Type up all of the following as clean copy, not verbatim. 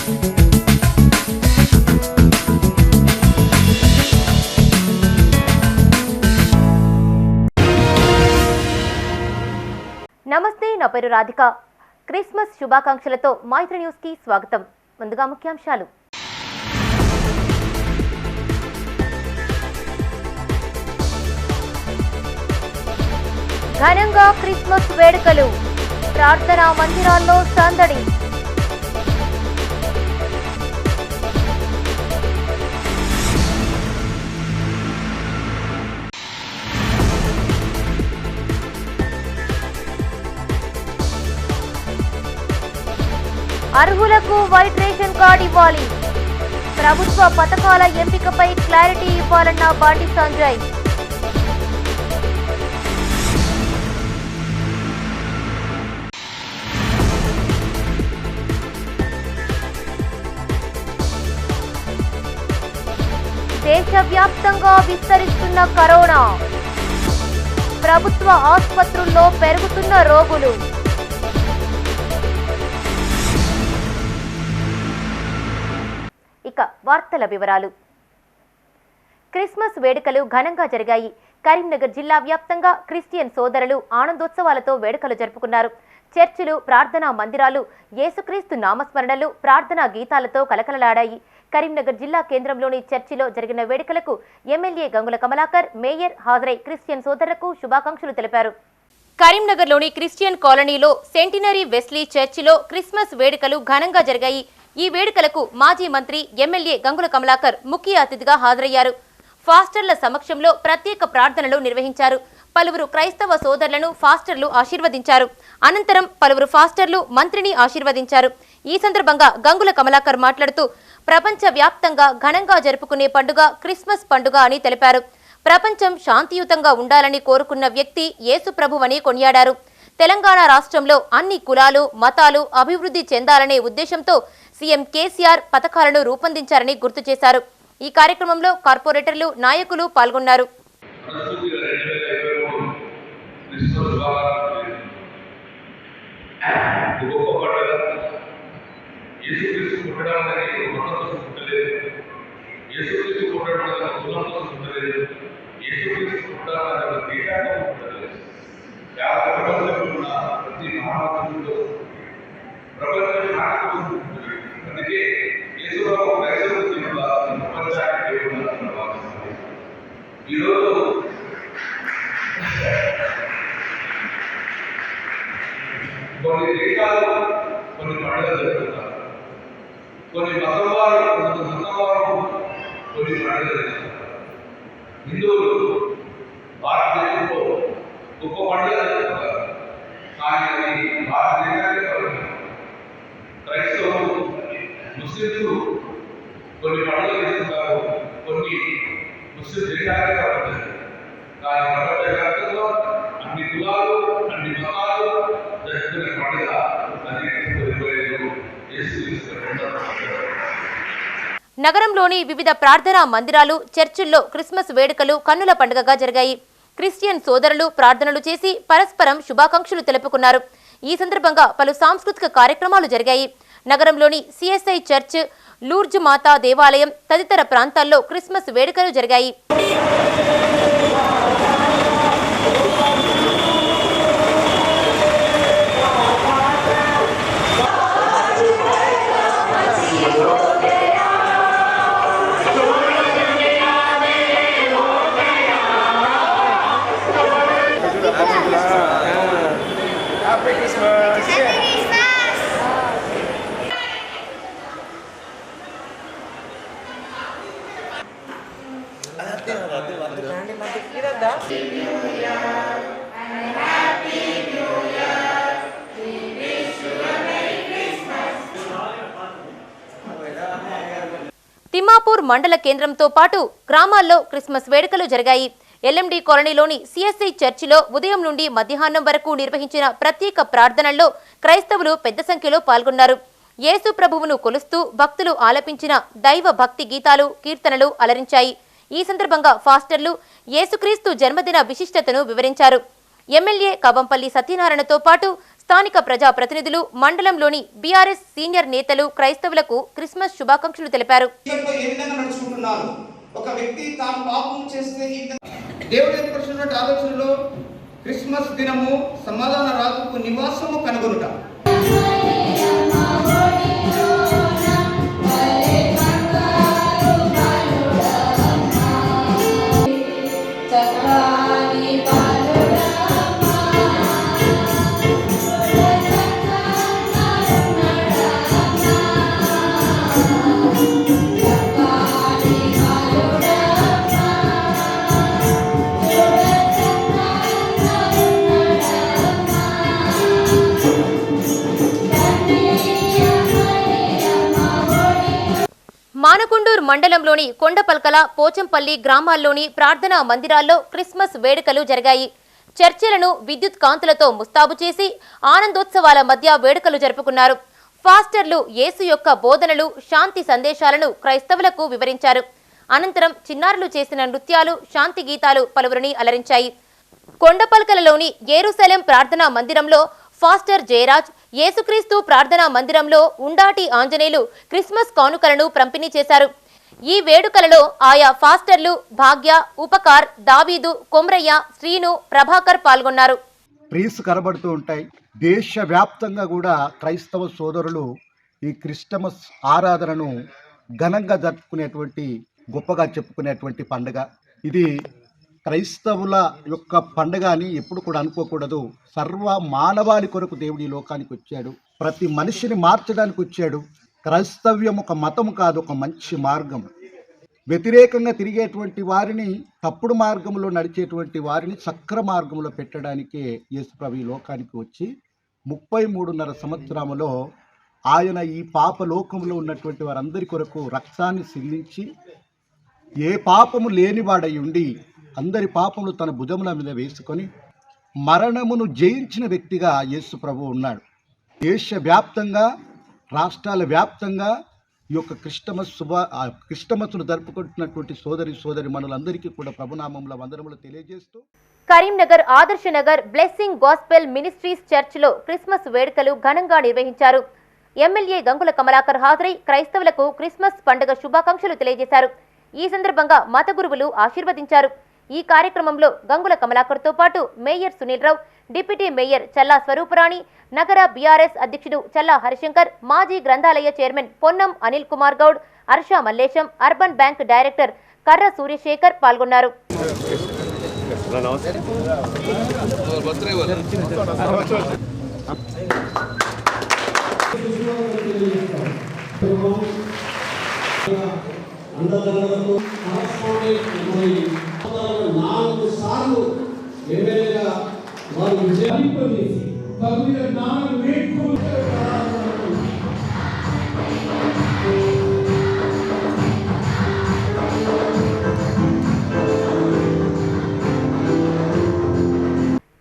నమస్తే, నా పేరు రాధిక. క్రిస్మస్ శుభాకాంక్షలతో మైత్రి న్యూస్ కి స్వాగతం. ముందుగా ముఖ్యాంశాలు. ఘనంగా క్రిస్మస్ వేడుకలు, ప్రార్థనా మందిరాల్లో సందడి. అర్హులకు వైట్ రేషన్ కార్డు ఇవ్వాలి. ప్రభుత్వ పథకాల ఎంపికపై క్లారిటీ ఇవ్వాలన్న బండి సంజయ్. దేశవ్యాప్తంగా విస్తరిస్తున్న కరోనా, ప్రభుత్వ ఆసుపత్రుల్లో పెరుగుతున్న రోగులు. ఇక వార్తల వివరాలు. క్రిస్మస్ వేడుకలు ఘనంగా జరిగాయి. కరీంనగర్ జిల్లా వ్యాప్తంగా క్రిస్టియన్ సోదరులు ఆనందోత్సవాలతో వేడుకలు జరుపుకున్నారు. చర్చిలు, ప్రార్థనా మందిరాలు యేసుక్రీస్తు నామస్మరణలు, ప్రార్థనా గీతాలతో కలకలలాడాయి. కరీంనగర్ జిల్లా కేంద్రంలోని చర్చిలో జరిగిన వేడుకలకు ఎమ్మెల్యే గంగుల కమలాకర్, మేయర్ హాజరై క్రిస్టియన్ సోదరులకు శుభాకాంక్షలు తెలిపారు. కరీంనగర్లోని క్రిస్టియన్ కాలనీలో సెంటినరీ వెస్లీ చర్చిలో క్రిస్మస్ వేడుకలు ఘనంగా జరిగాయి. ఈ వేడుకలకు మాజీ మంత్రి ఎమ్మెల్యే గంగుల కమలాకర్ ముఖ్య అతిథిగా హాజరయ్యారు. ఫాస్టర్ల సమక్షంలో ప్రత్యేక ప్రార్థనలు నిర్వహించారు. పలువురు క్రైస్తవ సోదరులను ఫాస్టర్లు ఆశీర్వదించారు. అనంతరం పలువురు ఫాస్టర్లు మంత్రిని ఆశీర్వదించారు. ఈ సందర్భంగా గంగుల కమలాకర్ మాట్లాడుతూ ప్రపంచ వ్యాప్తంగా ఘనంగా జరుపుకునే పండుగ క్రిస్మస్ పండుగ అని తెలిపారు. ప్రపంచం శాంతియుతంగా ఉండాలని కోరుకున్న వ్యక్తి యేసు ప్రభువని కొనియాడారు. తెలంగాణ రాష్ట్రంలో అన్ని కులాలు, మతాలు అభివృద్ధి చెందాలనే ఉద్దేశంతో సీఎం కేసీఆర్ పథకాలను రూపొందించారని గుర్తు చేశారు. ఈ కార్యక్రమంలో కార్పొరేటర్లు, నాయకులు పాల్గొన్నారు. కొన్ని దేశాలు కొన్ని పండుగలు జరుపుతారు, కొన్ని మతం వారు కొన్ని పండుగలు జరుపుతారు. హిందువులు భారతదేశంలో గొప్ప పండుగ జరుపుతారు, కానీ అది భారతదేశానికి పరిమితం. క్రైస్తవులు, ముస్లింలు కొన్ని పండుగలు జరుపుతారు, కొన్ని ముస్లిం దేశాలకే పరిమితం. కానీ ప్రపంచవ్యాప్తంగా అన్ని కులాలు, అన్ని మతాలు జరుపుకునే పండుగ నగరంలోని వివిధ ప్రార్థనా మందిరాలు, చర్చిల్లో క్రిస్మస్ వేడుకలు కన్నుల పండుగగా జరిగాయి. క్రిస్టియన్ సోదరులు ప్రార్థనలు చేసి పరస్పరం శుభాకాంక్షలు తెలుపుకున్నారు. ఈ సందర్భంగా పలు సాంస్కృతిక కార్యక్రమాలు జరిగాయి. నగరంలోని సిఎస్ఐ చర్చ్, లూర్జ్ మాతా దేవాలయం తదితర ప్రాంతాల్లో క్రిస్మస్ వేడుకలు జరిగాయి. తిమ్మాపూర్ మండల కేంద్రంతో పాటు గ్రామాల్లో క్రిస్మస్ వేడుకలు జరిగాయి. ఎల్ఎండి కాలనీలోని సిఎస్ఐ చర్చిలో ఉదయం నుండి మధ్యాహ్నం వరకు నిర్వహించిన ప్రత్యేక ప్రార్థనల్లో క్రైస్తవులు పెద్ద సంఖ్యలో పాల్గొన్నారు. యేసు ప్రభువును కొలుస్తూ భక్తులు ఆలపించిన దైవ భక్తి గీతాలు, కీర్తనలు అలరించాయి. ఈ సందర్భంగా ఫాస్టర్లు యేసుక్రీస్తు జన్మదిన విశిష్టతను వివరించారు. ఎమ్మెల్యే కవంపల్లి సత్యనారాయణతో పాటు స్థానిక ప్రజాప్రతినిధులు, మండలంలోని బీఆర్ఎస్ సీనియర్ నేతలు క్రైస్తవులకు క్రిస్మస్ శుభాకాంక్షలు తెలిపారు. ఒక వ్యక్తి తాను పాపం చేస్తే దేవుడు ఏర్పరిచినటువంటి ఆలోచనలో క్రిస్మస్ దినము సమాధాన రాజుకు నివాసము కనుగొనుట. మానకొండూరు మండలంలోని కొండపల్కల, పోచంపల్లి గ్రామాల్లోని ప్రార్థనా మందిరాల్లో క్రిస్మస్ వేడుకలు జరిగాయి. చర్చిలను విద్యుత్ కాంతులతో ముస్తాబు చేసి ఆనందోత్సవాల మధ్య వేడుకలు జరుపుకున్నారు. ఫాస్టర్లు యేసు యొక్క బోధనలు, శాంతి సందేశాలను క్రైస్తవులకు వివరించారు. అనంతరం చిన్నారులు చేసిన నృత్యాలు, శాంతి గీతాలు పలువురిని అలరించాయి. కొండపల్కలలోని యెరూషలేం ప్రార్థనా మందిరంలో ఫాస్టర్ జయరాజ్, యేసుక్రీస్తు ప్రార్థనా మందిరంలో ఉండాటి ఆంజనేయులు క్రిస్మస్ కానుకలను పంపిణీ చేశారు. ఈ వేడుకలలో ఆయా ఫాస్టర్లు భాగ్య, ఉపకార్, దావీదు, కొమ్రయ్య, శ్రీను, ప్రభాకర్ పాల్గొన్నారు. ట్రీస్ కనబడుతూ ఉంటాయి. దేశవ్యాప్తంగా కూడా క్రైస్తవ సోదరులు ఈ క్రిస్టమస్ ఆరాధనను ఘనంగా జరుపుకునేటువంటి, గొప్పగా చెప్పుకునేటువంటి పండుగ ఇది. క్రైస్తవుల యొక్క పండుగ అని ఎప్పుడు కూడా అనుకోకూడదు. సర్వ మానవాళి కొరకు దేవుడు ఈ లోకానికి వచ్చాడు. ప్రతి మనిషిని మార్చడానికి వచ్చాడు. క్రైస్తవ్యం ఒక మతం కాదు, ఒక మంచి మార్గం. వ్యతిరేకంగా తిరిగేటువంటి వారిని, తప్పుడు మార్గంలో నడిచేటువంటి వారిని సక్ర మార్గంలో పెట్టడానికే యేసుప్రభు ఈ లోకానికి వచ్చి 33.5 సంవత్సరములో ఆయన ఈ పాప లోకంలో ఉన్నటువంటి వారందరి కొరకు రక్తాన్ని సిందించి, ఏ పాపము లేనివాడై ఉండి అందరి పాపములు తన భుజముల మీద వేసుకొని మరణమును జయించిన వ్యక్తిగా యేసు ప్రభు ఉన్నాడు. దేశవ్యాప్తంగా, రాష్ట్రాల వ్యాప్తంగా ఈ యొక్క క్రిస్టమస్ను జరుపుకుంటున్నటువంటి సోదరి మనులందరికీ కూడా ప్రభునామంలో వందనములు తెలియజేస్తూ, కరీంనగర్ ఆదర్శ నగర్ బ్లెస్సింగ్ గాస్పెల్ మినిస్ట్రీస్ చర్చ్లో క్రిస్మస్ వేడుకలు ఘనంగా నిర్వహించారు. ఎమ్మెల్యే గంగుల కమలాకర్ హాజరై క్రైస్తవులకు క్రిస్మస్ పండుగ శుభాకాంక్షలు తెలియజేశారు. ఈ సందర్భంగా మత గురువులు ఆశీర్వదించారు. ఈ కార్యక్రమంలో గంగుల కమలాకర్తో పాటు mayor Sunil Rao, deputy mayor చల్లా స్వరూపరాణి, నగర బీఆర్ఎస్ అధ్యక్షుడు చల్లా హరిశంకర్, మాజీ గ్రంథాలయ chairman Ponnam Anil Kumar Goud, Harsha Mallesham, urban bank director కర్ర సూర్యశేఖర్ పాల్గొన్నారు.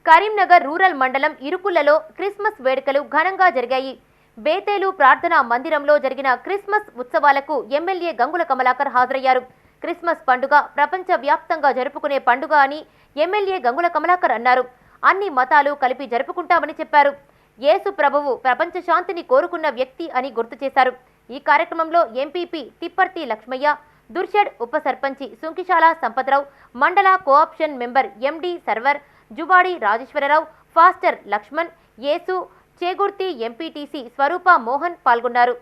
కరీంనగర్ రూరల్ మండలం ఇరుకులలో క్రిస్మస్ వేడుకలు ఘనంగా జరిగాయి. బేతేలు ప్రార్థనా మందిరంలో జరిగిన క్రిస్మస్ ఉత్సవాలకు ఎమ్మెల్యే గంగుల కమలాకర్ హాజరయ్యారు. క్రిస్మస్ పండుగ ప్రపంచ వ్యాప్తంగా జరుపుకునే పండుగ అని ఎమ్మెల్యే గంగుల కమలాకర్ అన్నారు. అన్ని మతాలు కలిపి జరుపుకుంటామని చెప్పారు. యేసు ప్రభువు ప్రపంచ శాంతిని కోరుకున్న వ్యక్తి అని గుర్తు చేశారు. ఈ కార్యక్రమంలో ఎంపీపీ తిప్పర్తి లక్ష్మయ్య, దుర్షెడ్ ఉప సర్పంచి సుంకిశాల సంపత్రావు, మండల co-option member MD Sarwar, Juvadi Rajeshwararao, pastor Lakshman, Yesu, Chegurthi MPTC Swaroopa Mohan పాల్గొన్నారు.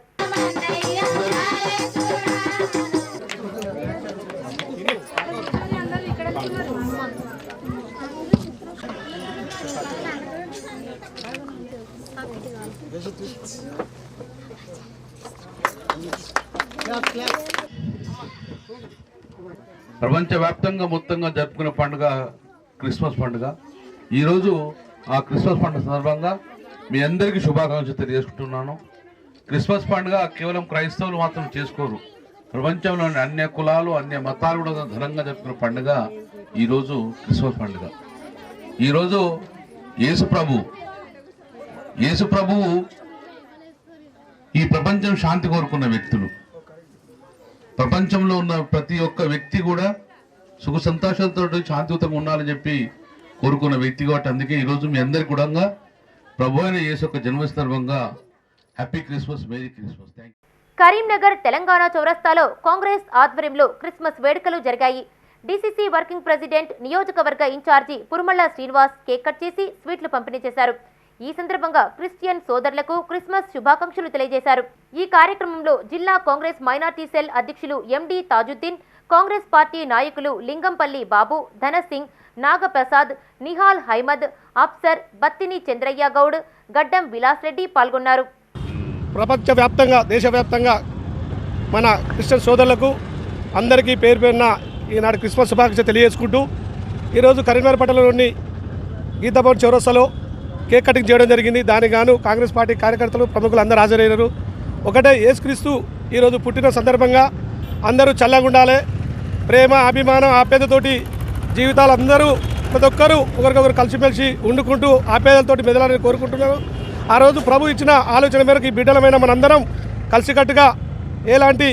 ప్రపంచవ్యాప్తంగా మొత్తంగా జరుపుకునే పండుగ క్రిస్మస్ పండుగ. ఈరోజు ఆ క్రిస్మస్ పండుగ సందర్భంగా మీ అందరికీ శుభాకాంక్షలు తెలియజేసుకుంటున్నాను. క్రిస్మస్ పండుగ కేవలం క్రైస్తవులు మాత్రం చేసుకోరు. ప్రపంచంలోని అన్ని కులాలు, అన్ని మతాలు కూడా ఘనంగా జరుపుకునే పండుగ ఈరోజు క్రిస్మస్ పండుగ. ఈరోజు యేసు ప్రభువు ఈ ప్రపంచం శాంతి కోరుకున్న వ్యక్తులు. ప్రపంచంలో ఉన్న ప్రతి ఒక్క వ్యక్తి కూడా సుఖ సంతోషాలతో శాంతియుతంగా ఉండాలని చెప్పి కోరుకున్న వ్యక్తి కాబట్టి అందుకే ఈరోజు మీ అందరికి కూడా ప్రభు అయిన యేసు యొక్క జన్మ సందర్భంగా happy Christmas, merry Christmas. Thank you. Karimnagar Telangana చౌరస్తాలో కాంగ్రెస్ ఆధ్వర్యంలో క్రిస్మస్ వేడుకలు జరిగాయి. డీసీసీ వర్కింగ్ ప్రెసిడెంట్, నియోజకవర్గ ఇన్ఛార్జి పురుమళ్ళ శ్రీనివాస్ కేక్ కట్ చేసి స్వీట్లు పంపిణీ చేశారు. ఈ సందర్భంగా క్రిస్టియన్ సోదరులకు క్రిస్మస్ శుభాకాంక్షలు తెలియజేశారు. ఈ కార్యక్రమంలో జిల్లా కాంగ్రెస్ మైనార్టీ సెల్ అధ్యక్షులు ఎండి తాజుద్దీన్, కాంగ్రెస్ పార్టీ నాయకులు లింగంపల్లి బాబు, ధనసింగ్, నాగప్రసాద్, నిహాల్ హైమద్, అఫ్సర్, బత్తిని చంద్రయ్య గౌడ్, గడ్డం విలాస్ రెడ్డి పాల్గొన్నారు. ప్రపంచవ్యాప్తంగా, దేశవ్యాప్తంగా మన క్రిస్టియన్ సోదరులకు అందరికీ పేరు పేరున ఈనాడు క్రిస్మస్ శుభాకాంక్షలు తెలియజేసుకుంటూ ఈరోజు కరీంనగర్ పట్టణంలోని గీతాభవన్ చౌరస్తాలో కేక్ కటింగ్ చేయడం జరిగింది. దానికి గాను కాంగ్రెస్ పార్టీ కార్యకర్తలు, ప్రముఖులు అందరూ హాజరయ్యారు. ఒకటే, యేసుక్రీస్తు ఈరోజు పుట్టిన సందర్భంగా అందరూ చల్లగా ఉండాలి, ప్రేమ, అభిమానం, ఆప్యాయతతోటి జీవితాలు అందరూ ప్రతి ఒక్కరూ ఒకరికొకరు కలిసిమెలిసి వండుకుంటూ ఆప్యాయతలతోటి మెదలాలని కోరుకుంటున్నారు. ఆ రోజు ప్రభు ఇచ్చిన ఆలోచన మేరకు ఈ బిడ్డలమైన మనందరం కలిసికట్టుగా ఎలాంటి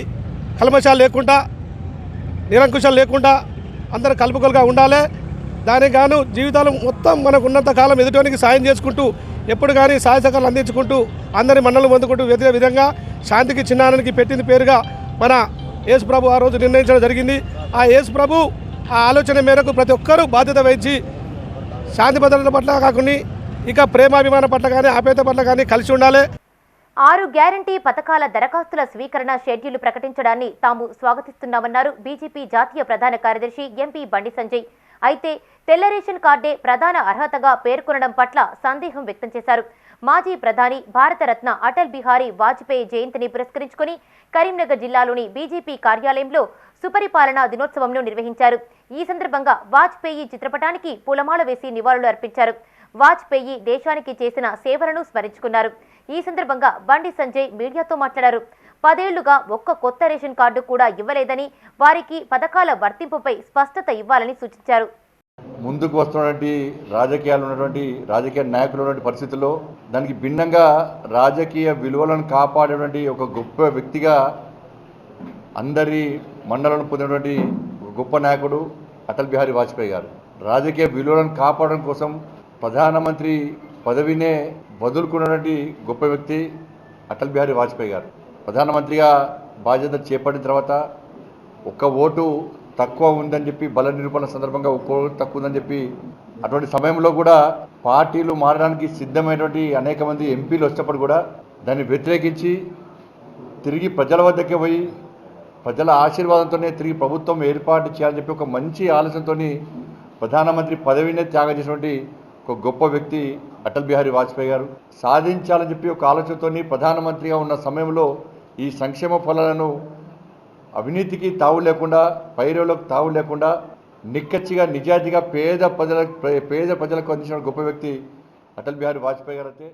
కల్మషాలు లేకుండా, నిరంకుశాలు లేకుండా అందరూ కలుపుకలుగా ఉండాలి. దానికి గాను జీవితాలు మొత్తం మనకు ఉన్నంత కాలం ఎదుటివానికి సాయం చేసుకుంటూ, ఎప్పుడు కానీ సహాయ సహకారాలు అందించుకుంటూ, అందరి మన్నలు పొందుకుంటూ వెతికే విధంగా శాంతికి చిన్నానికి పెట్టింది పేరుగా మన యేసు ప్రభు ఆ రోజు నిర్ణయించడం జరిగింది. ఆ యేసు ప్రభు ఆ ఆలోచన మేరకు ప్రతి ఒక్కరూ బాధ్యత వహించి శాంతి భద్రతల పట్ల కాకుండా ఇక ప్రేమాభిమానం పట్ల కానీ, ఆప్యాయత పట్ల కానీ కలిసి ఉండాలి. 6 గ్యారంటీ పథకాల దరఖాస్తుల స్వీకరణ షెడ్యూల్ ప్రకటించడాన్ని తాము స్వాగతిస్తున్నామన్నారు బీజేపీ జాతీయ ప్రధాన కార్యదర్శి ఎంపీ బండి సంజయ్. అయితే తెల్ల రేషన్ కార్డే ప్రధాన అర్హతగా పేర్కొనడం పట్ల సందేహం వ్యక్తం చేశారు. మాజీ ప్రధాని, భారతరత్న అటల్ బిహారీ వాజ్పేయి జయంతిని పురస్కరించుకుని కరీంనగర్ జిల్లాలోని బీజేపీ కార్యాలయంలో సుపరిపాలనా దినోత్సవంను నిర్వహించారు. ఈ సందర్భంగా వాజ్పేయి చిత్రపటానికి పూలమాల వేసి నివాళులు అర్పించారు. వాజ్పేయి దేశానికి చేసిన సేవలను స్మరించుకున్నారు. ఈ సందర్భంగా బండి సంజయ్ మీడియాతో మాట్లాడారు. 10 ఏళ్లుగా ఒక్క కొత్త రేషన్ కార్డు కూడా ఇవ్వలేదని, వారికి పథకాల వర్తింపుపై స్పష్టత ఇవ్వాలని సూచించారు. ముందుకు వస్తున్నటువంటి రాజకీయాలు ఉన్నటువంటి రాజకీయ నాయకులు ఉన్నటువంటి పరిస్థితుల్లో దానికి భిన్నంగా రాజకీయ విలువలను కాపాడేటువంటి ఒక గొప్ప వ్యక్తిగా అందరి మండలను పొందినటువంటి గొప్ప నాయకుడు అటల్ బిహారీ వాజ్పేయి గారు. రాజకీయ విలువలను కాపాడడం కోసం ప్రధానమంత్రి పదవినే వదులుకున్నటువంటి గొప్ప వ్యక్తి అటల్ బిహారీ వాజ్పేయి గారు. ప్రధానమంత్రిగా బాధ్యత చేపట్టిన తర్వాత ఒక్క ఓటు తక్కువ ఉందని చెప్పి, బల నిరూపణ సందర్భంగా ఒక్క ఓటు తక్కువ ఉందని చెప్పి, అటువంటి సమయంలో కూడా పార్టీలు మారడానికి సిద్ధమైనటువంటి అనేక మంది ఎంపీలు వచ్చినప్పుడు కూడా దాన్ని వ్యతిరేకించి తిరిగి ప్రజల వద్దకే పోయి ప్రజల ఆశీర్వాదంతోనే తిరిగి ప్రభుత్వం ఏర్పాటు చేయాలని చెప్పి ఒక మంచి ఆలోచనతో ప్రధానమంత్రి పదవినే త్యాగం చేసినటువంటి ఒక గొప్ప వ్యక్తి అటల్ బిహారీ వాజ్పేయి గారు. సాధించాలని చెప్పి ఒక ఆలోచనతో ప్రధానమంత్రిగా ఉన్న సమయంలో ఈ సంక్షేమ ఫలాలను అవినీతికి తావు లేకుండా, పైరవులకు తావు లేకుండా నిక్కచ్చిగా, నిజాయితీగా పేద ప్రజలకు అందించిన గొప్ప వ్యక్తి అటల్ బిహారీ వాజ్పేయి గారు. అయితే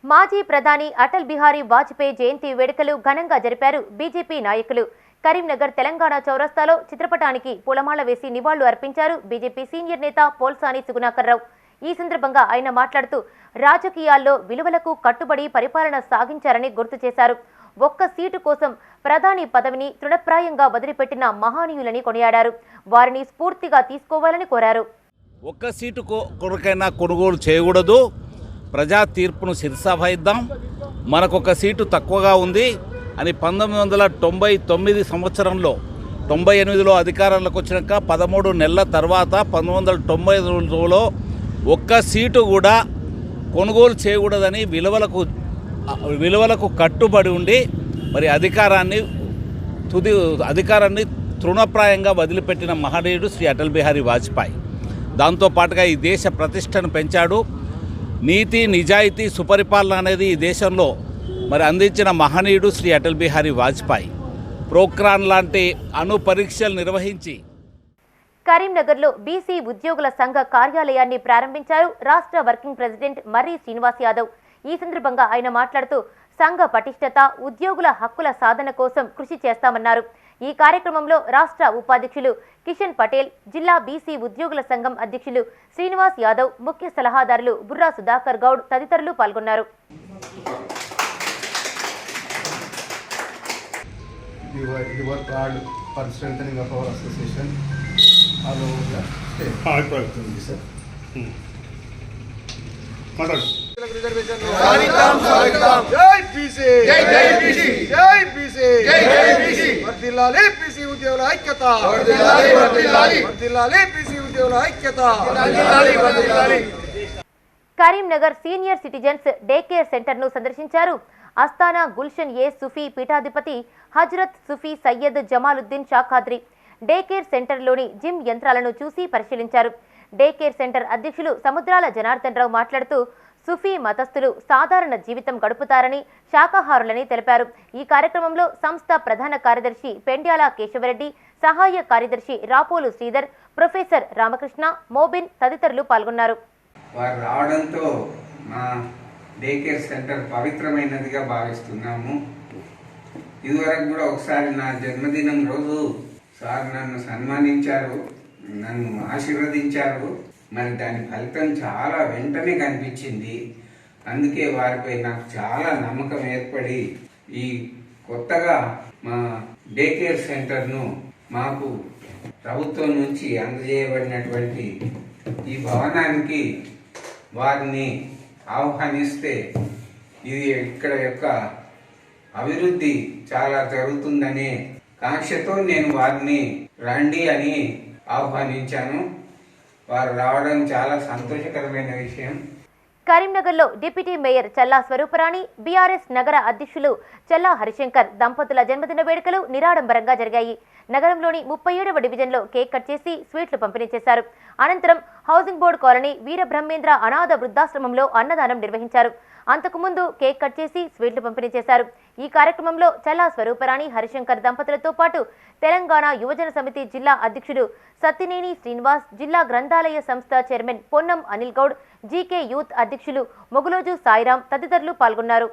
మాజీ ప్రధాని అటల్ బిహారీ వాజ్పేయి జయంతి వేడుకలు ఘనంగా జరిపారు బీజేపీ నాయకులు. కరీంనగర్ తెలంగాణ చౌరస్తాలో చిత్రపటానికి పూలమాల వేసి నివాళులు అర్పించారు బీజేపీ సీనియర్ నేత పోల్సాని సుగుణాకర్ రావు. ఈ సందర్భంగా ఆయన మాట్లాడుతూ రాజకీయాల్లో విలువలకు కట్టుబడి పరిపాలన సాగించారని గుర్తు చేశారు. ఒక్క సీటు కోసం ప్రధాని పదవిని తృణప్రాయంగా వదిలిపెట్టిన మహానీయులని కొనియాడారు. వారిని స్ఫూర్తిగా తీసుకోవాలని కోరారు. ఒక్క సీటు కొరకైనా కొనుగోలు చేయకూడదు, ప్రజా తీర్పును శిరసావహిద్దాం, మనకొక సీటు తక్కువగా ఉంది అని 1999 సంవత్సరంలో 98లో అధికారంలోకి వచ్చినాక 13 నెలల తర్వాత 1999లో ఒక్క సీటు కూడా కొనుగోలు చేయకూడదని విలువలకు కట్టుబడి ఉండి మరి అధికారాన్ని తృణప్రాయంగా వదిలిపెట్టిన మహనీయుడు శ్రీ అటల్ బిహారీ వాజ్పేయి. దాంతోపాటుగా ఈ దేశ ప్రతిష్టను పెంచాడు. నీతి, నిజాయితీ, సుపరిపాలన అనేది ఈ దేశంలో మరి అందించిన మహనీయుడు శ్రీ అటల్ బిహారీ వాజ్పేయి. ప్రోక్రాన్ లాంటి పరీక్షలు నిర్వహించి కరీంనగర్లో బీసీ ఉద్యోగుల సంఘ కార్యాలయాన్ని ప్రారంభించారు రాష్ట్ర వర్కింగ్ ప్రెసిడెంట్ మర్రి శ్రీనివాస్ యాదవ్. ఈ సందర్భంగా ఆయన మాట్లాడుతూ సంఘ పటిష్టత, ఉద్యోగుల హక్కుల సాధన కోసం కృషి చేస్తామన్నారు. ఈ కార్యక్రమంలో రాష్ట్ర ఉపాధ్యక్షులు కిషన్ పటేల్, జిల్లా బీసీ ఉద్యోగుల సంఘం అధ్యక్షులు శ్రీనివాస్ యాదవ్, ముఖ్య సలహాదారులు బుర్రా సుధాకర్ గౌడ్ తదితరులు పాల్గొన్నారు. The work hard for strengthening of our association all over the state. Karimnagar senior citizens day care centre ను సందర్శించారు అస్తానా గుల్షన్ ఏ సుఫీ పీఠాధిపతి హజరత్ సుఫీ సయ్యద్ జమాలుద్దీన్ షాఖాద్రి. డే కేర్ సెంటర్లోని జిమ్ యంత్రాలను చూసి పరిశీలించారు. డే కేర్ సెంటర్ అధ్యక్షులు సముద్రాల జనార్దన్ రావు మాట్లాడుతూ సుఫీ మతస్థులు సాధారణ జీవితం గడుపుతారని, శాకాహారులని తెలిపారు. ఈ కార్యక్రమంలో సంస్థ ప్రధాన కార్యదర్శి పెండ్యాల కేశవరెడ్డి, సహాయ కార్యదర్శి రాపోలు శ్రీధర్, ప్రొఫెసర్ రామకృష్ణ, మోబిన్ తదితరులు పాల్గొన్నారు. వారు రావడంతో మా డే కేర్ సెంటర్ పవిత్రమైనదిగా భావిస్తున్నాము. ఇదివరకు కూడా ఒకసారి నా జన్మదినం రోజు సార్ నన్ను సన్మానించారు, నన్ను ఆశీర్వదించారు. మరి దాని ఫలితం చాలా వెంటనే కనిపించింది. అందుకే వారిపై నాకు చాలా నమ్మకం ఏర్పడి ఈ కొత్తగా మా డే కేర్ సెంటర్ను మాకు ప్రభుత్వం నుంచి అందజేయబడినటువంటి ఈ భవనానికి వారిని ఆహ్వానిస్తే ఇది ఇక్కడ యొక్క అభివృద్ధి చాలా జరుగుతుందనే కాంక్షతో నేను వారిని రండి అని ఆహ్వానించాను. వారు రావడం చాలా సంతోషకరమైన విషయం. కరీంనగర్లో డిప్యూటీ మేయర్ చల్లా స్వరూపరాణి, బీఆర్ఎస్ నగర అధ్యక్షులు చల్లా హరిశంకర్ దంపతుల జన్మదిన వేడుకలు నిరాడంబరంగా జరిగాయి. నగరంలోని 37వ డివిజన్లో కేక్ కట్ చేసి స్వీట్లు పంపిణీ చేశారు. అనంతరం హౌసింగ్ బోర్డు కాలనీ వీరబ్రహ్మేంద్ర అనాథ వృద్ధాశ్రమంలో అన్నదానం నిర్వహించారు. అంతకుముందు కేక్ కట్ చేసి స్వీట్లు పంపిణీ చేశారు. ఈ కార్యక్రమంలో చల్లా స్వరూపరాణి, హరిశంకర్ దంపతులతో పాటు తెలంగాణ యువజన సమితి జిల్లా అధ్యక్షుడు సత్తినేని శ్రీనివాస్, జిల్లా గ్రంథాలయ సంస్థ chairman Ponnam Anil Goud, GK youth అధ్యక్షులు మొగులోజు సాయిరాం తదితరులు పాల్గొన్నారు.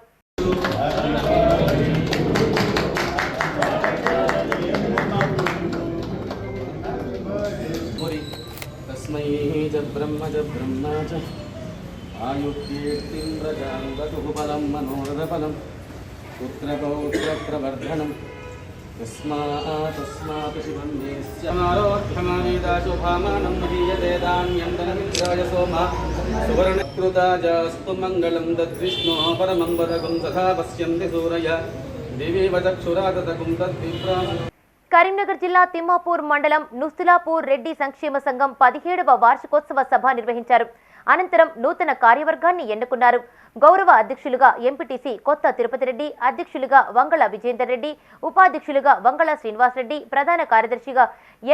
పుత్రపౌత్రప్రవర్ధనం తస్మాత్ శివం సువర్ణకృతాజాస్తు మంగళం తద్విష్ణో పరమం వదకం తథా పశ్యంతి సూరయ దివీవ చక్షురాతకం తద్విప్రా. కరీంనగర్ జిల్లా తిమ్మాపూర్ మండలం నుస్తులాపూర్ రెడ్డి సంక్షేమ సంఘం 17వ వార్షికోత్సవ సభ నిర్వహించారు. అనంతరం నూతన కార్యవర్గాన్ని ఎన్నుకున్నారు. గౌరవ అధ్యక్షులుగా ఎంపీటీసీ కొత్త తిరుపతి రెడ్డి, అధ్యక్షులుగా వంగళ విజేందర్ రెడ్డి, ఉపాధ్యక్షులుగా వంగళ శ్రీనివాస్ రెడ్డి, ప్రధాన కార్యదర్శిగా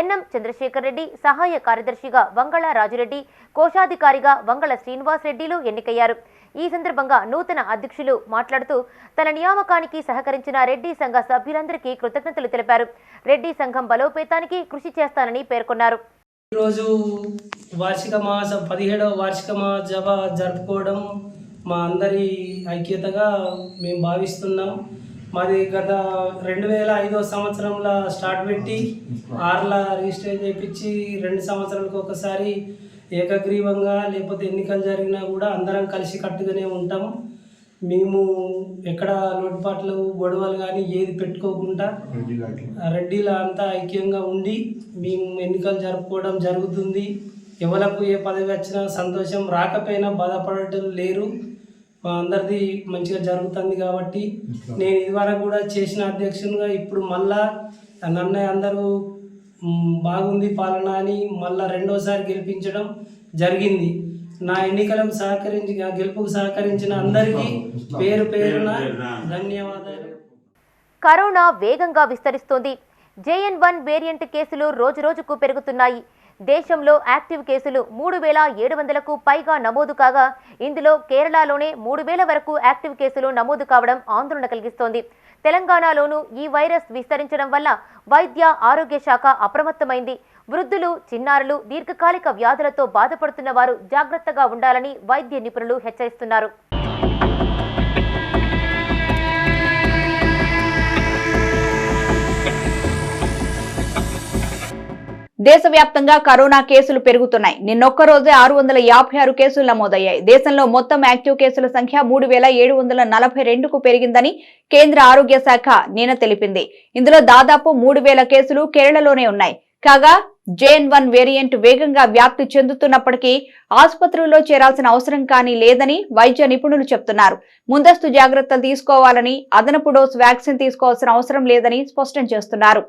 ఎన్ఎం చంద్రశేఖర్ రెడ్డి, సహాయ కార్యదర్శిగా వంగళ రాజురెడ్డి, కోశాధికారిగా వంగళ శ్రీనివాస్ రెడ్డిలు ఎన్నికయ్యారు. ఈ సందర్భంగా నూతన అధ్యక్షులు మాట్లాడుతూ తన నియామకానికి సహకరించిన రెడ్డి సంఘ సభ్యులందరికీ కృతజ్ఞతలు తెలిపారు. రెడ్డి సంఘం బలోపేతానికి కృషి చేస్తానని పేర్కొన్నారు. ఈరోజు 17వ వార్షిక మహాసభ జరుపుకోవడం మా అందరి ఐక్యతగా మేము భావిస్తున్నాం. మాది గత 2005వ సంవత్సరంలో స్టార్ట్ పెట్టి 6ల రిజిస్టర్ చేయించి 2 సంవత్సరాలకు ఒకసారి ఏకగ్రీవంగా లేకపోతే ఎన్నికలు జరిగినా కూడా అందరం కలిసి కట్టుగానే ఉంటాం. మేము ఎక్కడ లోటుపాట్లు గొడవలు కానీ ఏది పెట్టుకోకుండా రెడ్డిల అంతా ఐక్యంగా ఉండి మేము ఎన్నికలు జరుపుకోవడం జరుగుతుంది. ఎవరికి ఏ పదవి వచ్చినా సంతోషం, రాకపోయినా బాధపడటం లేరు. మా అందరిది మంచిగా జరుగుతుంది కాబట్టి నేను ఇదివరకు కూడా చేసిన అధ్యక్షునిగా ఇప్పుడు మళ్ళా నన్ను అందరూ బాగుంది పాలన అని మళ్ళా 2వసారి గెలిపించడం జరిగింది. నా ఎన్నికలకు గెలుపుకు సహకరించిన అందరికీ పేరు పేరున ధన్యవాదాలు. కరోనా వేగంగా విస్తరిస్తోంది. JN1 వేరియంట్ కేసులు రోజురోజుకు పెరుగుతున్నాయి. దేశంలో యాక్టివ్ కేసులు 3,700కు పైగా నమోదు కాగా ఇందులో కేరళలోనే 3,000 వరకు యాక్టివ్ కేసులు నమోదు కావడం ఆందోళన కలిగిస్తోంది. తెలంగాణలోనూ ఈ వైరస్ విస్తరించడం వల్ల వైద్య ఆరోగ్య శాఖ అప్రమత్తమైంది. వృద్ధులు, చిన్నారులు, దీర్ఘకాలిక వ్యాధులతో బాధపడుతున్న వారు జాగ్రత్తగా ఉండాలని వైద్య నిపుణులు హెచ్చరిస్తున్నారు. దేశవ్యాప్తంగా కరోనా కేసులు పెరుగుతున్నాయి. నిన్నొక్క రోజే 656 కేసులు నమోదయ్యాయి. దేశంలో మొత్తం యాక్టివ్ కేసుల సంఖ్య 3,742కు పెరిగిందని కేంద్ర ఆరోగ్య శాఖ నిన్న తెలిపింది. ఇందులో దాదాపు 3,000 కేసులు కేరళలోనే ఉన్నాయి. కాగా JN1 వేరియంట్ వేగంగా వ్యాప్తి చెందుతున్నప్పటికీ ఆసుపత్రుల్లో చేరాల్సిన అవసరం కానీ లేదని వైద్య నిపుణులు చెప్తున్నారు. ముందస్తు జాగ్రత్తలు తీసుకోవాలని, అదనపు డోస్ వ్యాక్సిన్ తీసుకోవాల్సిన అవసరం లేదని స్పష్టం చేస్తున్నారు.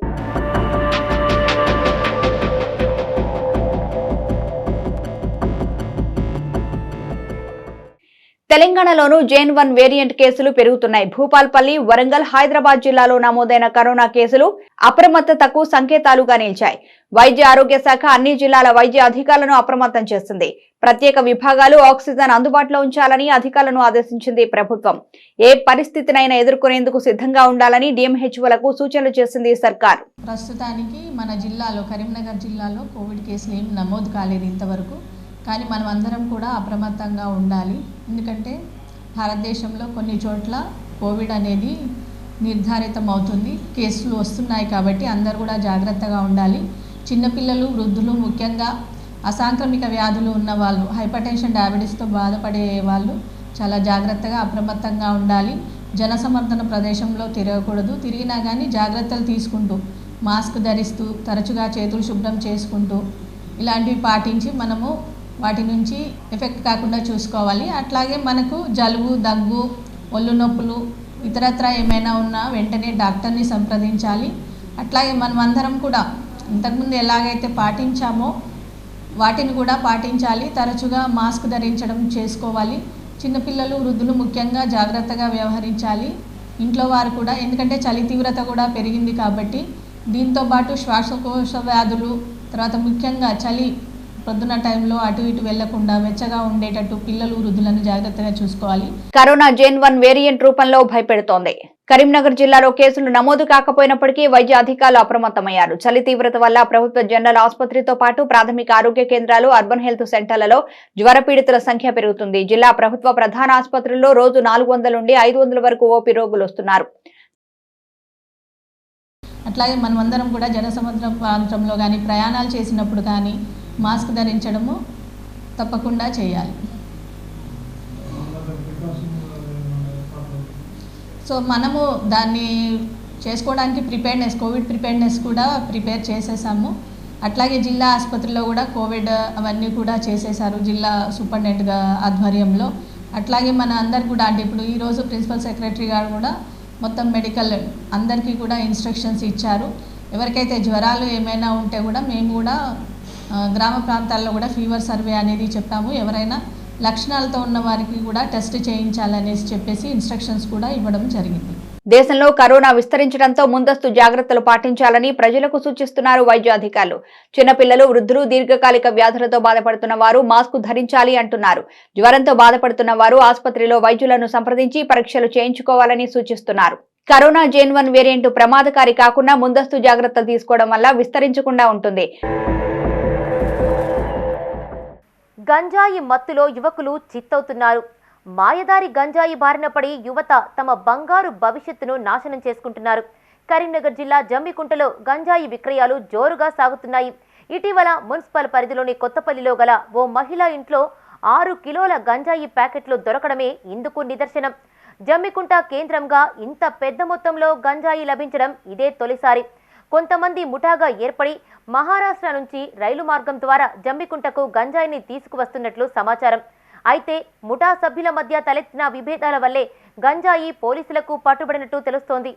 తెలంగాణలోనూ JN1 వేరియంట్ కేసులు పెరుగుతున్నాయి. భూపాల్పల్లి, వరంగల్, హైదరాబాద్ జిల్లాలో నమోదైన కరోనా కేసులు అప్రమత్తతకు సంకేతాలుగా నిలిచాయి. వైద్య ఆరోగ్య శాఖ అన్ని జిల్లాల వైద్య అధికారులను అప్రమత్తం చేసింది. ప్రత్యేక విభాగాలు, ఆక్సిజన్ అందుబాటులో ఉంచాలని అధికారులను ఆదేశించింది ప్రభుత్వం. ఏ పరిస్థితినైనా ఎదుర్కొనేందుకు సిద్ధంగా ఉండాలని DMHOలకు సూచనలు చేసింది సర్కార్. ప్రస్తుతానికి మన జిల్లాలో, కరీంనగర్ జిల్లాలో కోవిడ్ కేసులు ఏం నమోదు కాలేదు ఇంతవరకు. కానీ మనం అందరం కూడా అప్రమత్తంగా ఉండాలి. ఎందుకంటే భారతదేశంలో కొన్ని చోట్ల కోవిడ్ అనేది నిర్ధారితం అవుతుంది, కేసులు వస్తున్నాయి. కాబట్టి అందరూ కూడా జాగ్రత్తగా ఉండాలి. చిన్నపిల్లలు, వృద్ధులు, ముఖ్యంగా అసాంక్రమిక వ్యాధులు ఉన్న వాళ్ళు, హైపర్ టెన్షన్, డయాబెటీస్తో బాధపడే వాళ్ళు చాలా జాగ్రత్తగా అప్రమత్తంగా ఉండాలి. జనసమర్థన ప్రదేశంలో తిరగకూడదు. తిరిగినా కానీ జాగ్రత్తలు తీసుకుంటూ, మాస్క్ ధరిస్తూ, తరచుగా చేతులు శుభ్రం చేసుకుంటూ ఇలాంటివి పాటించి మనము వాటి నుంచి ఎఫెక్ట్ కాకుండా చూసుకోవాలి. అట్లాగే మనకు జలుబు, దగ్గు, ఒళ్ళు నొప్పులు, ఇతరత్ర ఏమైనా ఉన్నా వెంటనే డాక్టర్ని సంప్రదించాలి. అట్లాగే మనం అందరం కూడా ఇంతకుముందు ఎలాగైతే పాటించామో వాటిని కూడా పాటించాలి. తరచుగా మాస్క్ ధరించడం చేసుకోవాలి. చిన్నపిల్లలు, వృద్ధులు ముఖ్యంగా జాగ్రత్తగా వ్యవహరించాలి. ఇంట్లో వారు కూడా, ఎందుకంటే చలి తీవ్రత కూడా పెరిగింది కాబట్టి దీంతోపాటు శ్వాసకోశ వ్యాధులు, తర్వాత ముఖ్యంగా చలి పొద్దున టైంలో అటు ఇటు వెళ్లకుండా వెచ్చగా ఉండేటట్టు పిల్లలు, వృద్ధులను జాగ్రత్తగా చూసుకోవాలి. కరోనా JN1 వేరియంట్ రూపంలో భయపెడుతోంది. కరీంనగర్ జిల్లాలో కేసులు నమోదు కాకపోయినప్పటికీ వైద్య అధికారులు అప్రమత్తమయ్యారు. చలి తీవ్రత వల్ల ప్రభుత్వ జనరల్ ఆసుపత్రితో పాటు ప్రాథమిక ఆరోగ్య కేంద్రాలు, అర్బన్ హెల్త్ సెంటర్లలో జ్వర పీడితుల సంఖ్య పెరుగుతుంది. జిల్లా ప్రభుత్వ ప్రధాన ఆసుపత్రుల్లో రోజు 400 నుండి 500 వరకు ఓపీ రోగులు వస్తున్నారు. అట్లాగే మనమందరం కూడా జనసముద్ర ప్రాంతంలో కానీ ప్రయాణాలు చేసినప్పుడు కానీ మాస్క్ ధరించడము తప్పకుండా చేయాలి. సో మనము దాన్ని చేసుకోవడానికి కోవిడ్ ప్రిపేర్నెస్ కూడా ప్రిపేర్ చేసేసాము. అట్లాగే జిల్లా ఆసుపత్రిలో కూడా కోవిడ్ అవన్నీ కూడా చేసేసారు జిల్లా సూపరింటెండెంట్ ఆధ్వర్యంలో. అట్లాగే మన అందరు కూడా, అంటే ఇప్పుడు ఈరోజు ప్రిన్సిపల్ సెక్రటరీ గారు కూడా మొత్తం మెడికల్ అందరికీ కూడా ఇన్స్ట్రక్షన్స్ ఇచ్చారు. ఎవరికైతే జ్వరాలు ఏమైనా ఉంటే కూడా మేము కూడా గ్రామ ప్రాంతాల్లో కూడా ఫీవర్ సర్వే అనేది చెప్పాము. ఎవరైనా లక్షణాలతో ఉన్న వారికి కూడా టెస్ట్ చేయించాలనేసి చెప్పేసి ఇన్స్ట్రక్షన్స్ కూడా ఇవ్వడం జరిగింది. దేశంలో కరోనా విస్తరించడంతో ముందస్తు జాగ్రత్తలు పాటించాలని ప్రజలకు సూచిస్తున్నారు వైద్య అధికారులు. చిన్నపిల్లలు, వృద్ధులు, దీర్ఘకాలిక వ్యాధులతో బాధపడుతున్న వారు మాస్క్ ధరించాలి అంటున్నారు. జ్వరంతో బాధపడుతున్న వారు ఆసుపత్రిలో వైద్యులను సంప్రదించి పరీక్షలు చేయించుకోవాలని సూచిస్తున్నారు. కరోనా JN1 వేరియంట్ ప్రమాదకారి కాకుండా ముందస్తు జాగ్రత్తలు తీసుకోవడం వల్ల విస్తరించకుండా ఉంటుంది. గంజాయి మత్తులో యువకులు చిత్తవుతున్నారు. మాయదారి గంజాయి బారిన పడి యువత తమ బంగారు భవిష్యత్తును నాశనం చేసుకుంటున్నారు. కరీంనగర్ జిల్లా జమ్మికుంటలో గంజాయి విక్రయాలు జోరుగా సాగుతున్నాయి. ఇటీవల మున్సిపల్ పరిధిలోని కొత్తపల్లిలో గల ఓ మహిళా ఇంట్లో 6 కిలోల గంజాయి ప్యాకెట్లు దొరకడమే ఇందుకు నిదర్శనం. జమ్మికుంట కేంద్రంగా ఇంత పెద్ద మొత్తంలో గంజాయి లభించడం ఇదే తొలిసారి. కొంతమంది ముఠాగా ఏర్పడి మహారాష్ట్ర నుంచి రైలు మార్గం ద్వారా జమ్మికుంటకు గంజాయిని తీసుకువస్తున్నట్లు సమాచారం. అయితే ముఠా సభ్యుల మధ్య తలెత్తిన విభేదాల వల్లే గంజాయి పోలీసులకు పట్టుబడినట్టు తెలుస్తోంది.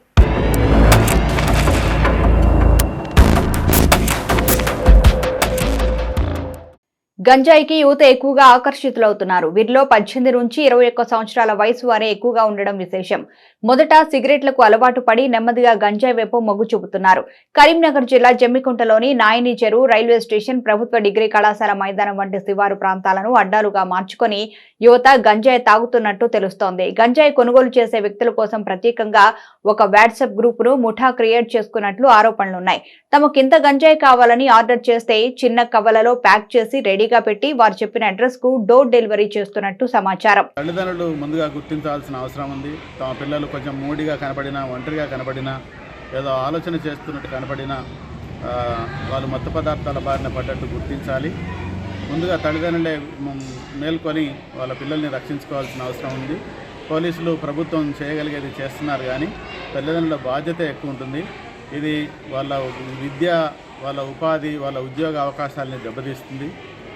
గంజాయికి యువత ఎక్కువగా ఆకర్షితులవుతున్నారు. వీరిలో 18 నుంచి 21 సంవత్సరాల వయసు వారే ఎక్కువగా ఉండడం విశేషం. మొదట సిగరెట్లకు అలవాటు పడి నెమ్మదిగా గంజాయి వైపు మొగ్గు చూపుతున్నారు. కరీంనగర్ జిల్లా జమ్మికుంటలోని నాయని చెరువు, రైల్వే స్టేషన్, ప్రభుత్వ డిగ్రీ కళాశాల మైదానం వంటి శివారు ప్రాంతాలను అడ్డాలుగా మార్చుకొని యువత గంజాయి తాగుతున్నట్టు తెలుస్తోంది. గంజాయి కొనుగోలు చేసే వ్యక్తుల కోసం ప్రత్యేకంగా ఒక వాట్సాప్ గ్రూపును ముఠా క్రియేట్ చేసుకున్నట్లు ఆరోపణలున్నాయి. తమకింత గంజాయి కావాలని ఆర్డర్ చేస్తే చిన్న కవ్వలలో ప్యాక్ చేసి రెడీగా పెట్టి వారు చెప్పిన అడ్రస్ కు డోర్ డెలివరీ చేస్తున్నట్టు సమాచారం. తల్లిదండ్రులు ముందుగా గుర్తించాల్సిన అవసరం ఉంది. తమ పిల్లలు కొంచెం మూడిగా కనబడినా, ఒంటరిగా కనబడినా, ఏదో ఆలోచన చేస్తున్నట్టు కనబడినా వాళ్ళు మత్తు పదార్థాల బారిన పడ్డట్టు గుర్తించాలి. ముందుగా తల్లిదండ్రులే మేల్కొని వాళ్ళ పిల్లల్ని రక్షించుకోవాల్సిన అవసరం ఉంది. పోలీసులు, ప్రభుత్వం చేయగలిగేది చేస్తున్నారు, కానీ తల్లిదండ్రుల బాధ్యత ఎక్కువ ఉంటుంది. ఇది వాళ్ళ విద్య, వాళ్ళ ఉపాధి, వాళ్ళ ఉద్యోగ అవకాశాలని దెబ్బతీస్తుంది.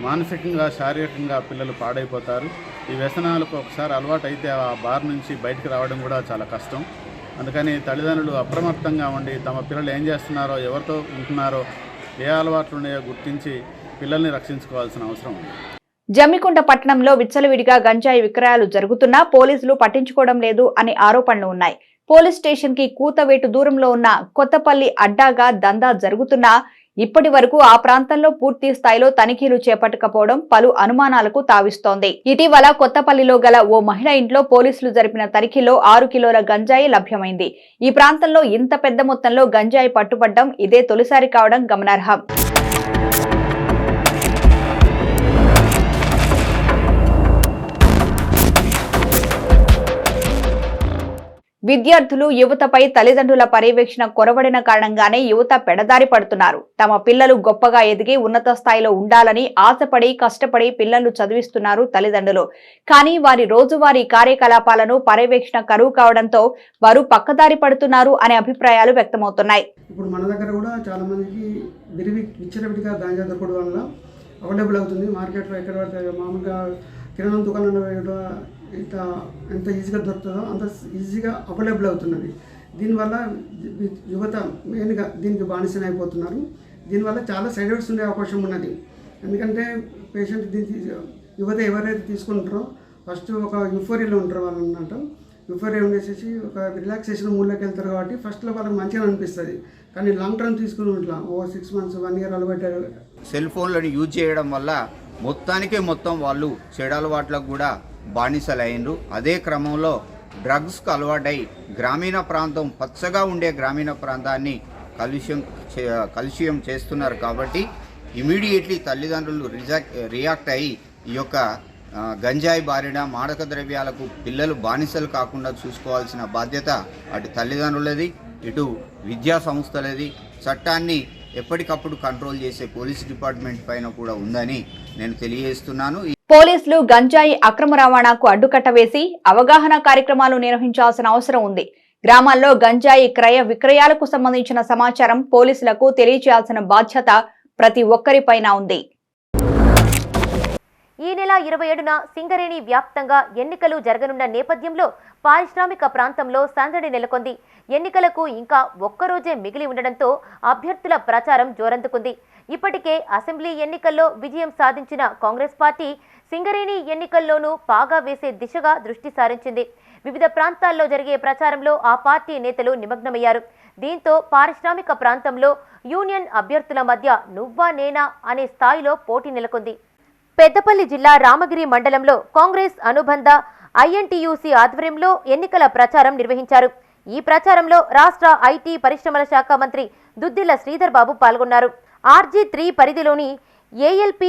మానసికంగా, శారీరకంగా పిల్లలు పాడైపోతారు. ఈ వ్యసనాలకు ఒకసారి అలవాటు అయితే ఆ బార్ నుంచి బయటకు రావడం కూడా చాలా కష్టం. అందుకని తల్లిదండ్రులు అప్రమత్తంగా ఉండి తమ పిల్లలు ఏం చేస్తున్నారో, ఎవరితో ఉంటున్నారో, ఏ అలవాట్లు ఉన్నాయో గుర్తించి పిల్లల్ని రక్షించుకోవాల్సిన అవసరం ఉంది. జమ్మికుంట పట్టణంలో విచ్చలవిడిగా గంజాయి విక్రయాలు జరుగుతున్నా పోలీసులు పట్టించుకోవడం లేదు అనే ఆరోపణలు ఉన్నాయి. పోలీస్ స్టేషన్ కి కూతవేటు దూరంలో ఉన్న కొత్తపల్లి అడ్డాగా దందా జరుగుతున్నా ఇప్పటి వరకు ఆ ప్రాంతంలో పూర్తి స్థాయిలో తనిఖీలు చేపట్టకపోవడం పలు అనుమానాలకు తావిస్తోంది. ఇటీవల కొత్తపల్లిలో గల ఓ మహిళ ఇంట్లో పోలీసులు జరిపిన తనిఖీలో 6 కిలోల గంజాయి లభ్యమైంది. ఈ ప్రాంతంలో ఇంత పెద్ద మొత్తంలో గంజాయి పట్టుబడ్డం ఇదే తొలిసారి కావడం గమనార్హం. విద్యార్థులు, యువతపై తల్లిదండ్రుల పర్యవేక్షణ కొరవడిన కారణంగానే యువత పెడదారి పడుతున్నారు. తమ పిల్లలు గొప్పగా ఎదిగి ఉన్నత స్థాయిలో ఉండాలని ఆశపడి, కష్టపడి పిల్లలు చదివిస్తున్నారు తల్లిదండ్రులు. కానీ వారి రోజువారీ కార్యకలాపాలను పర్యవేక్షణ కరువు కావడంతో వారు పక్కదారి పడుతున్నారు అనే అభిప్రాయాలు వ్యక్తమవుతున్నాయి. ఇప్పుడు మన దగ్గర కూడా చాలా మందికి విచ్చలవిడిగా గాంజా దొరకడం వల్ల అవైలబుల్ అవుతుంది. మార్కెట్లో ఎక్కడ పడితే మామూలుగా కిరాణా దుకాణంలో ఎంత ఈజీగా దొరుకుతుందో అంత ఈజీగా అవైలబుల్ అవుతున్నది. దీనివల్ల యువత మెయిన్గా దీనికి బానిసన అయిపోతున్నారు. దీనివల్ల చాలా సైడ్ ఎఫెక్ట్స్ ఉండే అవకాశం ఉన్నది. ఎందుకంటే పేషెంట్ దీనికి యువత ఎవరైతే తీసుకుంటారో ఫస్ట్ ఒక యూఫోరియాలో ఉంటారు వాళ్ళు అన్నమాట. యూఫోరియా ఉండేసేసి ఒక రిలాక్సేషన్ మూడ్లోకి వెళ్తారు కాబట్టి ఫస్ట్లో వాళ్ళకి మంచిగా అనిపిస్తుంది. కానీ లాంగ్ టర్మ్ తీసుకుని ఇట్లా ఓ 6 months 1 year అలవాటు సెల్ ఫోన్లను యూజ్ చేయడం వల్ల మొత్తం వాళ్ళు చెడు అలవాట్లకు కూడా బానిసలు అయినరు. అదే క్రమంలో డ్రగ్స్కు అలవాటై గ్రామీణ ప్రాంతం, పచ్చగా ఉండే గ్రామీణ ప్రాంతాన్ని కలుషితం చేస్తున్నారు. కాబట్టి ఇమీడియట్లీ తల్లిదండ్రులు రియాక్ట్ అయ్యి ఈ యొక్క గంజాయి బారిన, మాదక ద్రవ్యాలకు పిల్లలు బానిసలు కాకుండా చూసుకోవాల్సిన బాధ్యత అటు తల్లిదండ్రులది, ఇటు విద్యా సంస్థలది. చట్టాన్ని ఎప్పటికప్పుడు కంట్రోల్ చేసే పోలీస్ డిపార్ట్మెంట్ పైన కూడా ఉందని నేను తెలియజేస్తున్నాను. పోలీసులు గంజాయి అక్రమ రవాణాకు అడ్డుకట్ట వేసి అవగాహన కార్యక్రమాలు నిర్వహించాల్సిన అవసరం ఉంది. గ్రామాల్లో గంజాయి క్రయ విక్రయాలకు సంబంధించిన సమాచారం పోలీసులకు తెలియజేయాల్సిన బాధ్యత ప్రతి ఒక్కరిపైన ఉంది. ఈ నెల 27న సింగరేణి వ్యాప్తంగా ఎన్నికలు జరగనున్న నేపథ్యంలో పారిశ్రామిక ప్రాంతంలో సందడి నెలకొంది. ఎన్నికలకు ఇంకా ఒక్కరోజే మిగిలి ఉండడంతో అభ్యర్థుల ప్రచారం జోరందుకుంది. ఇప్పటికే అసెంబ్లీ ఎన్నికల్లో విజయం సాధించిన కాంగ్రెస్ పార్టీ సింగరేణి ఎన్నికల్లోనూ పాగా వేసే దిశగా దృష్టి సారించింది. వివిధ ప్రాంతాల్లో జరిగే ప్రచారంలో ఆ పార్టీ నేతలు నిమగ్నమయ్యారు. దీంతో పారిశ్రామిక ప్రాంతంలో యూనియన్ అభ్యర్థుల మధ్య నువ్వా నేనా అనే స్థాయిలో పోటీ నెలకొంది. పెద్దపల్లి జిల్లా రామగిరి మండలంలో కాంగ్రెస్ అనుబంధ ఐఎన్టీయూసీ ఆధ్వర్యంలో ఎన్నికల ప్రచారం నిర్వహించారు. ఈ ప్రచారంలో రాష్ట్ర ఐటీ పరిశ్రమల శాఖ మంత్రి దుద్దిళ్ల శ్రీధర్ బాబు పాల్గొన్నారు. RG3 పరిధిలోని ALP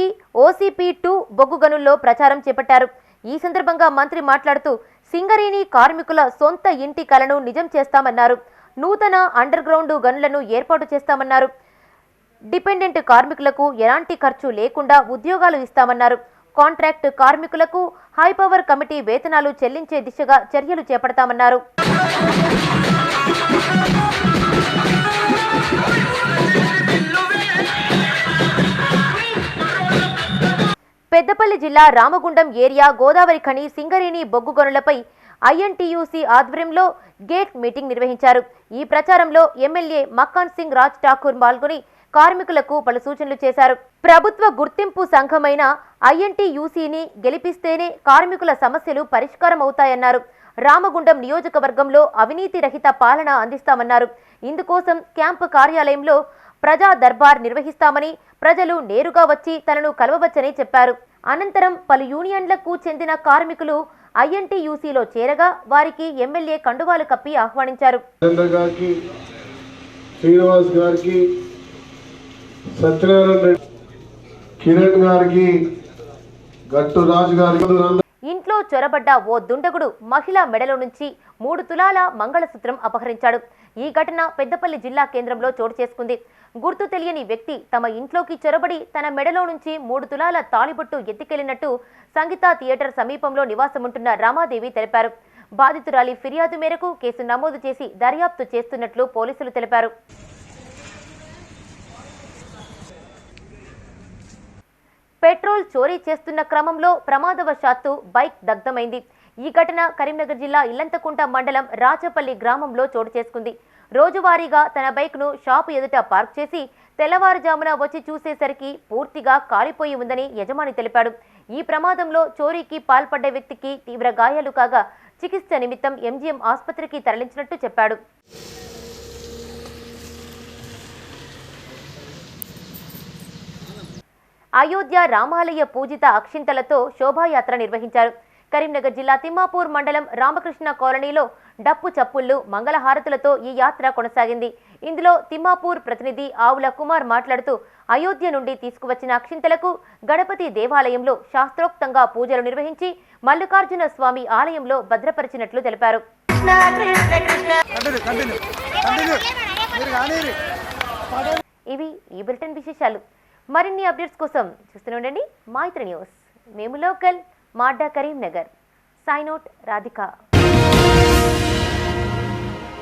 OCP2 బొగ్గు గనుల్లో ప్రచారం చేపట్టారు. ఈ సందర్భంగా మంత్రి మాట్లాడుతూ సింగరేణి కార్మికుల సొంత ఇంటి కలను నిజం చేస్తామన్నారు. నూతన అండర్ గ్రౌండ్ గనులను ఏర్పాటు చేస్తామన్నారు. డిపెండెంట్ కార్మికులకు ఎలాంటి ఖర్చు లేకుండా ఉద్యోగాలు ఇస్తామన్నారు. కాంట్రాక్ట్ కార్మికులకు హై పవర్ కమిటీ వేతనాలు చెల్లించే దిశగా చర్యలు చేపడతామన్నారు. పెద్దపల్లి జిల్లా రామగుండం ఏరియా గోదావరి ఖని సింగరేణి బొగ్గు గనులపై ఐఎన్టీయూసీ ఆధ్వర్యంలో గేట్ మీటింగ్ నిర్వహించారు. ఈ ప్రచారంలో ఎమ్మెల్యే మక్కాన్ సింగ్ రాజ్ ఠాకూర్ పాల్గొని కార్మికులకు పలు సూచనలు చేశారు. ప్రభుత్వ గుర్తింపు సంఘమైన ఐఎన్టీయూసీని గెలిపిస్తేనే కార్మికుల సమస్యలు పరిష్కారం అవుతాయన్నారు. రామగుండం నియోజకవర్గంలో అవినీతి రహిత పాలన అందిస్తామన్నారు. ఇందుకోసం క్యాంపు కార్యాలయంలో ప్రజా దర్బార్ నిర్వహిస్తామని, ప్రజలు నేరుగా వచ్చి తనను కలవవచ్చని చెప్పారు. అనంతరం పలు యూనియన్లకు చెందిన కార్మికులు ఐఎన్టీయూసీలో చేరగా వారికి ఎమ్మెల్యే కండువాలు కప్పి ఆహ్వానించారు. శ్రీనివాస్ గారికి, సత్యనారాయణ రెడ్డి, కిరణ్ గారికి, గట్టు రాజు గారికి. ఇంట్లో చొరబడ్డ ఓ దుండగుడు మహిళ మెడలో నుంచి 3 తులాల మంగళసూత్రం అపహరించాడు. ఈ ఘటన పెద్దపల్లి జిల్లా కేంద్రంలో చోటు చేసుకుంది. గుర్తు తెలియని వ్యక్తి తమ ఇంట్లోకి చొరబడి తన మెడలో నుంచి 3 తులాల తాళిబొట్టు ఎత్తికెళ్లినట్టు సంగీత థియేటర్ సమీపంలో నివాసముంటున్న రామాదేవి తెలిపారు. బాధితురాలి ఫిర్యాదు మేరకు కేసు నమోదు చేసి దర్యాప్తు చేస్తున్నట్లు పోలీసులు తెలిపారు. పెట్రోల్ చోరీ చేస్తున్న క్రమంలో ప్రమాదవశాత్తు బైక్ దగ్ధమైంది. ఈ ఘటన కరీంనగర్ జిల్లా ఇల్లంతకుంట మండలం రాచపల్లి గ్రామంలో చోటు చేసుకుంది. రోజువారీగా తన బైక్ను షాపు ఎదుట పార్క్ చేసి తెల్లవారుజామున వచ్చి చూసేసరికి పూర్తిగా కాలిపోయి ఉందని యజమాని తెలిపాడు. ఈ ప్రమాదంలో చోరీకి పాల్పడ్డ వ్యక్తికి తీవ్ర గాయాలు కాగా చికిత్స నిమిత్తం ఎంజీఎం ఆసుపత్రికి తరలించినట్టు చెప్పాడు. అయోధ్య రామాలయ పూజిత అక్షింతలతో శోభాయాత్ర నిర్వహించారు. కరీంనగర్ జిల్లా తిమ్మాపూర్ మండలం రామకృష్ణ కాలనీలో డప్పు చప్పుళ్లు మంగళహారతులతో ఈ యాత్ర కొనసాగింది. ఇందులో తిమ్మాపూర్ ప్రతినిధి ఆవుల కుమార్ మాట్లాడుతూ అయోధ్య నుండి తీసుకువచ్చిన అక్షింతలకు గణపతి దేవాలయంలో శాస్త్రోక్తంగా పూజలు నిర్వహించి మల్లికార్జున స్వామి ఆలయంలో భద్రపరిచినట్లు తెలిపారు. ఇవి ఈ బులెటిన్ విశేషాలు. మరిన్ని అప్డేట్స్ కోసం చూస్తూనే ఉండండి మైత్రి న్యూస్. మేము లోకల్ మాడ్డా కరీంనగర్. Sign out Radhika.